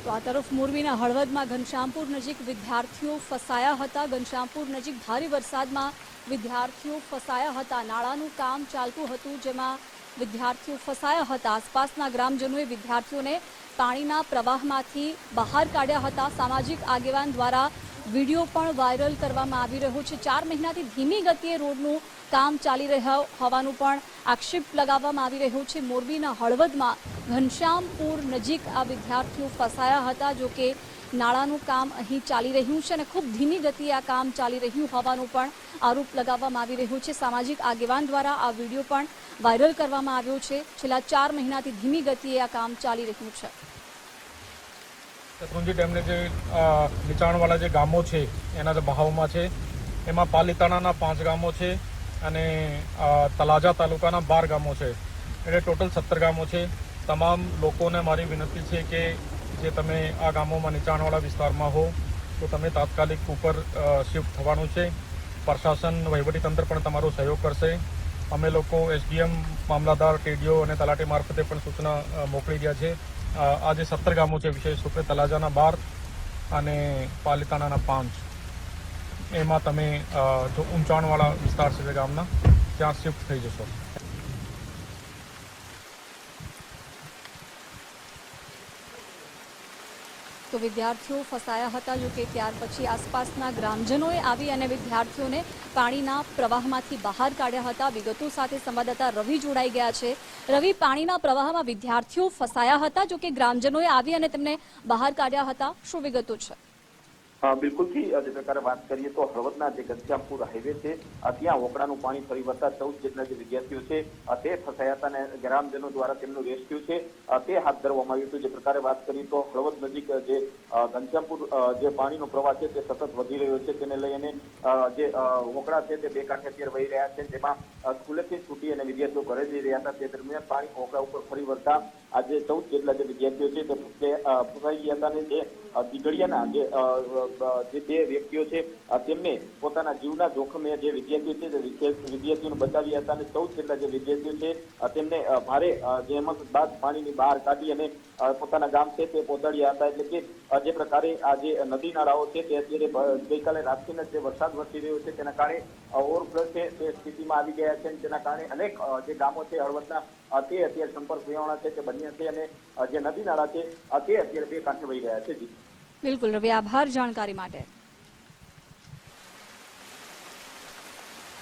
તો આ તરફ મોરબીના હળવદમાં ઘનશ્યામપુર નજીક વિદ્યાર્થીઓ ફસાયા હતા। ઘનશ્યામપુર નજીક ભારે વરસાદમાં વિદ્યાર્થીઓ ફસાયા હતા। નાળાનું કામ ચાલતું હતું, જેમાં વિદ્યાર્થીઓ ફસાયા હતા। આસપાસના ગ્રામજનોએ વિદ્યાર્થીઓને પાણીના પ્રવાહમાંથી બહાર કાઢ્યા હતા। સામાજિક આગેવાન દ્વારા વિડીયો પણ વાયરલ કરવામાં આવી રહ્યો છે। 4 મહિનાથી ધીમી ગતિએ રોડનું કામ ચાલી રહ્યું હોવાનું પણ આક્ષેપ લગાવવામાં આવી રહ્યો છે। મોરબીના હળવદમાં ઘનશ્યામપુર નજીક આ વિદ્યાર્થીઓ ફસાયા હતા। જો કે નાળાનું કામ અહીં ચાલી રહ્યું છે અને ખૂબ ધીમી ગતિએ આ કામ ચાલી રહ્યું હોવાનો પણ આરોપ લગાવવામાં આવી રહ્યો છે। સામાજિક આગેવાન દ્વારા આ વિડીયો પણ વાયરલ કરવામાં આવ્યો છે। છેલ્લા 4 મહિનાથી ધીમી ગતિએ આ કામ ચાલી રહ્યું છે। શેત્રુંજી ડેમને જે નીચાણવાળા જે ગામો છે એના જે બહાવમાં છે, એમાં પાલીતાણાના 5 ગામો છે અને તળાજા તાલુકાના 12 ગામો છે, એટલે ટોટલ 17 ગામો છે। તમામ લોકોને મારી વિનંતી છે કે જે તમે આ ગામોમાં નીચાણવાળા વિસ્તારમાં હો તો તમે તાત્કાલિક ઉપર શિફ્ટ થવાનું છે। પ્રશાસન વહીવટીતંત્ર પણ તમારો સહયોગ કરશે। અમે લોકો એસડીએમ, મામલાદાર, ટીડીઓ અને તલાટી મારફતે પણ સૂચના મોકલી રહ્યા છે। આ જે 17 ગામો છે, વિશેષ રૂપે તળાજાના 12 અને પાલીતાણાના 5, એમાં તમે જો ઊંચાણવાળા વિસ્તાર છે ગામના, ત્યાં શિફ્ટ થઈ જશો। તો વિદ્યાર્થીઓ ફસાયા હતા। જો કે ત્યાર પછી આસપાસના ગ્રામજનોએ આવી અને વિદ્યાર્થીઓને પાણીના પ્રવાહમાંથી બહાર કાઢ્યા હતા। વિગતો સાથે સંવાદદાતા રવિ જોડાઈ ગયા છે। રવિ, પાણીના પ્રવાહમાં વિદ્યાર્થીઓ ફસાયા હતા, જો કે ગ્રામજનોએ આવી અને તેમને બહાર કાઢ્યા હતા, શું વિગતો છે? બિલકુલથી જે પ્રકારે વાત કરીએ તો હળવદના જે ઘનશ્યામપુર હાઈવે છે, ત્યાં ઓકળાનું પાણી ફરી વળતા 14 જેટલા જે વિદ્યાર્થીઓ છે તે ફસાયા હતા અને ગ્રામજનો દ્વારા તેમનું રેસ્ક્યુ છે તે હાથ ધરવામાં આવ્યું હતું। જે પ્રકારે વાત કરીએ તો હળવદ નજીક જે ઘનશ્યામપુર જે પાણીનો પ્રવાહ છે તે સતત વધી રહ્યો છે, તેને લઈને જે ઓકળા છે તે બે કાંઠે અત્યારે વહી રહ્યા છે, જેમાં સ્કૂલેથી છૂટી અને વિદ્યાર્થીઓ ઘરે જઈ રહ્યા હતા તે દરમિયાન પાણી ઓકળા ઉપર ફરી વળતા આજે 14 જેટલા જે વિદ્યાર્થીઓ છે તે ફસાઈ ગયા હતા અને જે દીગડિયાના જે બે વ્યક્તિઓ છે તેમને પોતાના જીવના જોખમે જે વિદ્યાર્થીઓ છે વિદ્યાર્થીઓને બચાવ્યા હતા અને 14 જેટલા જે વિદ્યાર્થીઓ છે તેમને ભારે જહેમત બાદ પાણીની બહાર કાઢી અને પોતાના ગામ છે તે પહોંચાડ્યા હતા। એટલે કે જે પ્રકારે આ જે નદી નાળાઓ છે તે અત્યારે ગઈકાલે રાતથી જે વરસાદ વરસી રહ્યો છે તેના કારણે ઓવરફ્લો છે તે સ્થિતિમાં આવી ગયા છે, તેના કારણે અનેક જે ગામો છે હળવદના તે અત્યારે સંપર્ક વિહોણા છે તે બન્યા છે અને જે નદી નાળા છે તે અત્યારે બે કાંઠે વહી રહ્યા છે। બિલકુલ રવિ, આભાર જાણકારી માટે।